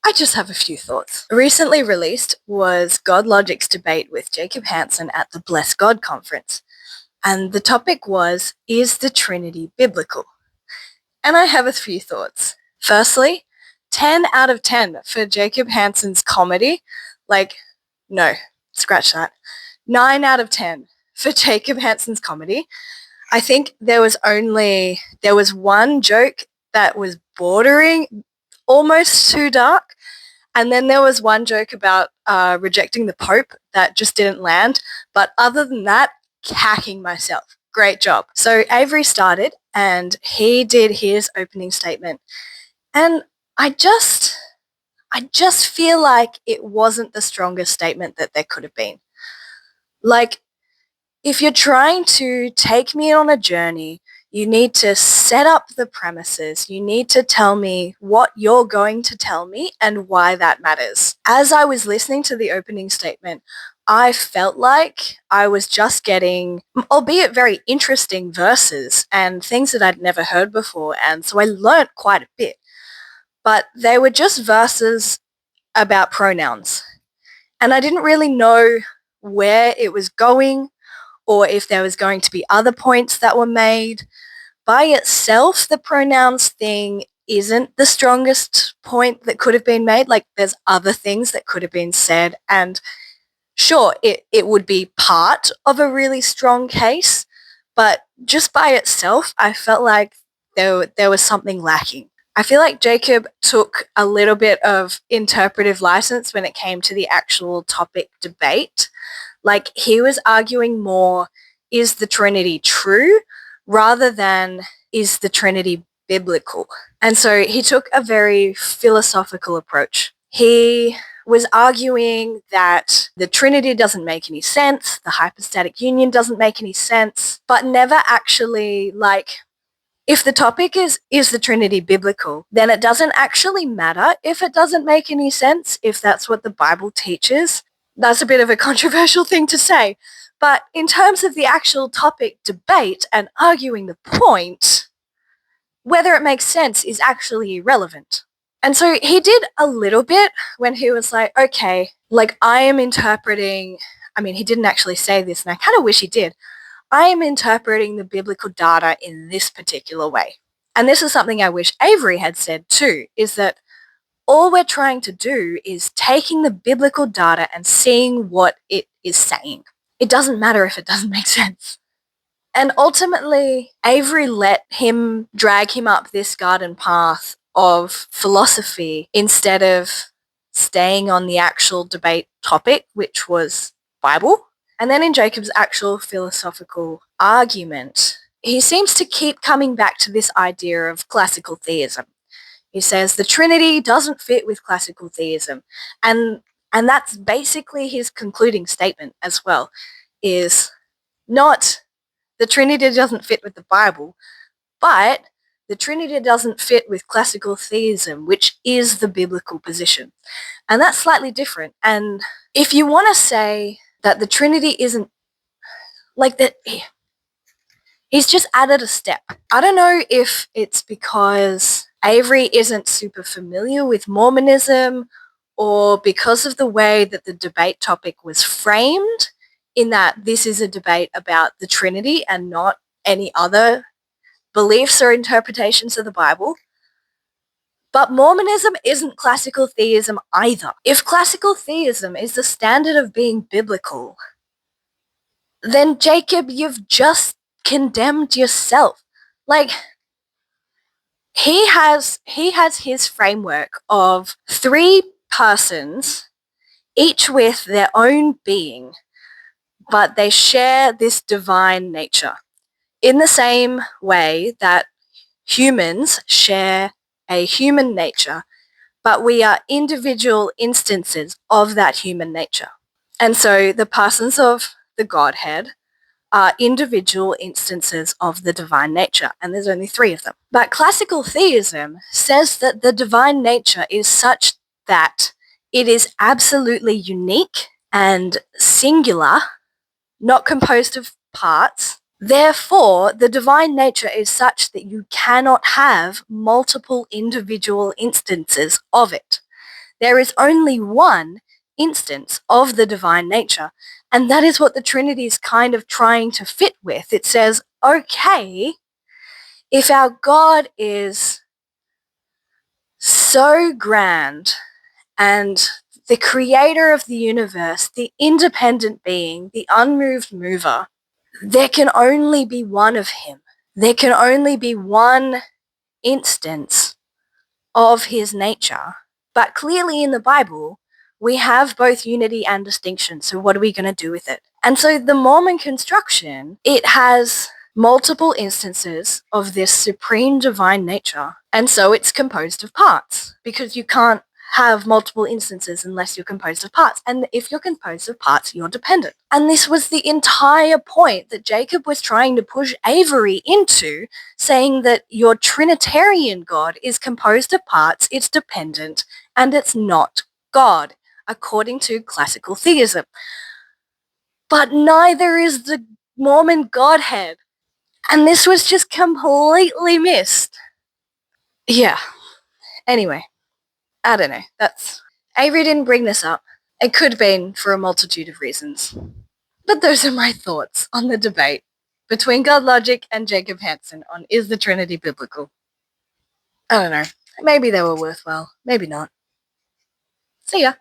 I just have a few thoughts. Recently released was GodLogic's debate with Jacob Hanson at the Bless God conference. And the topic was, is the Trinity biblical? And I have a few thoughts. Firstly, 10 out of 10 for Jacob Hanson's comedy. No, scratch that. 9 out of 10 for Jacob Hanson's comedy. I think there was one joke that was bordering almost too dark. And then there was one joke about rejecting the Pope that just didn't land. But other than that, hacking myself. Great job. So Avery started and he did his opening statement. And I just feel like it wasn't the strongest statement that there could have been. Like, if you're trying to take me on a journey, you need to set up the premises. You need to tell me what you're going to tell me and why that matters. As I was listening to the opening statement, I felt like I was just getting, albeit very interesting verses and things that I'd never heard before. And so I learnt quite a bit. But they were just verses about pronouns. And I didn't really know where it was going or if there was going to be other points that were made. By itself, the pronouns thing isn't the strongest point that could have been made. Like, there's other things that could have been said, and sure, it would be part of a really strong case, but just by itself, I felt like there was something lacking. I feel like Jacob took a little bit of interpretive license when it came to the actual topic debate. Like, he was arguing more, is the Trinity true, rather than is the Trinity biblical? And so he took a very philosophical approach. He was arguing that the Trinity doesn't make any sense, the hypostatic union doesn't make any sense, but never actually, if the topic is the Trinity biblical, then it doesn't actually matter if it doesn't make any sense, if that's what the Bible teaches. That's a bit of a controversial thing to say. But in terms of the actual topic debate and arguing the point, whether it makes sense is actually irrelevant. And so he did a little bit when he was like, okay, I am interpreting, he didn't actually say this, and I kind of wish he did. I am interpreting the biblical data in this particular way. And this is something I wish Avery had said too, is that all we're trying to do is taking the biblical data and seeing what it is saying. It doesn't matter if it doesn't make sense. And ultimately, Avery let him drag him up this garden path of philosophy instead of staying on the actual debate topic, which was Bible. And then in Jacob's actual philosophical argument, he seems to keep coming back to this idea of classical theism. He says the Trinity doesn't fit with classical theism. And that's basically his concluding statement as well, is not the Trinity doesn't fit with the Bible, but the Trinity doesn't fit with classical theism, which is the biblical position. And that's slightly different. And if you want to say that the Trinity isn't like that, he's just added a step. I don't know if it's because Avery isn't super familiar with Mormonism or because of the way that the debate topic was framed, in that this is a debate about the Trinity and not any other beliefs or interpretations of the Bible. But Mormonism isn't classical theism either. If classical theism is the standard of being biblical, then Jacob, you've just condemned yourself. He has his framework of three persons, each with their own being, but they share this divine nature in the same way that humans share a human nature, but we are individual instances of that human nature. And so the persons of the Godhead are individual instances of the divine nature, and there's only three of them. But classical theism says that the divine nature is such that it is absolutely unique and singular, not composed of parts. Therefore, the divine nature is such that you cannot have multiple individual instances of it. There is only one instance of the divine nature, and that is what the Trinity is kind of trying to fit with. It says, okay, if our God is so grand and the creator of the universe, the independent being, the unmoved mover, there can only be one of him. There can only be one instance of his nature. But clearly in the Bible, we have both unity and distinction. So what are we going to do with it? And so the Mormon construction, it has multiple instances of this supreme divine nature. And so it's composed of parts, because you can't have multiple instances unless you're composed of parts. And if you're composed of parts, you're dependent. And this was the entire point that Jacob was trying to push Avery into, saying that your Trinitarian God is composed of parts, it's dependent, and it's not God, according to classical theism. But neither is the Mormon Godhead. And this was just completely missed. Yeah. Anyway, I don't know. Avery didn't bring this up. It could have been for a multitude of reasons. But those are my thoughts on the debate between GodLogic and Jacob Hanson on is the Trinity biblical. I don't know. Maybe they were worthwhile. Maybe not. See ya.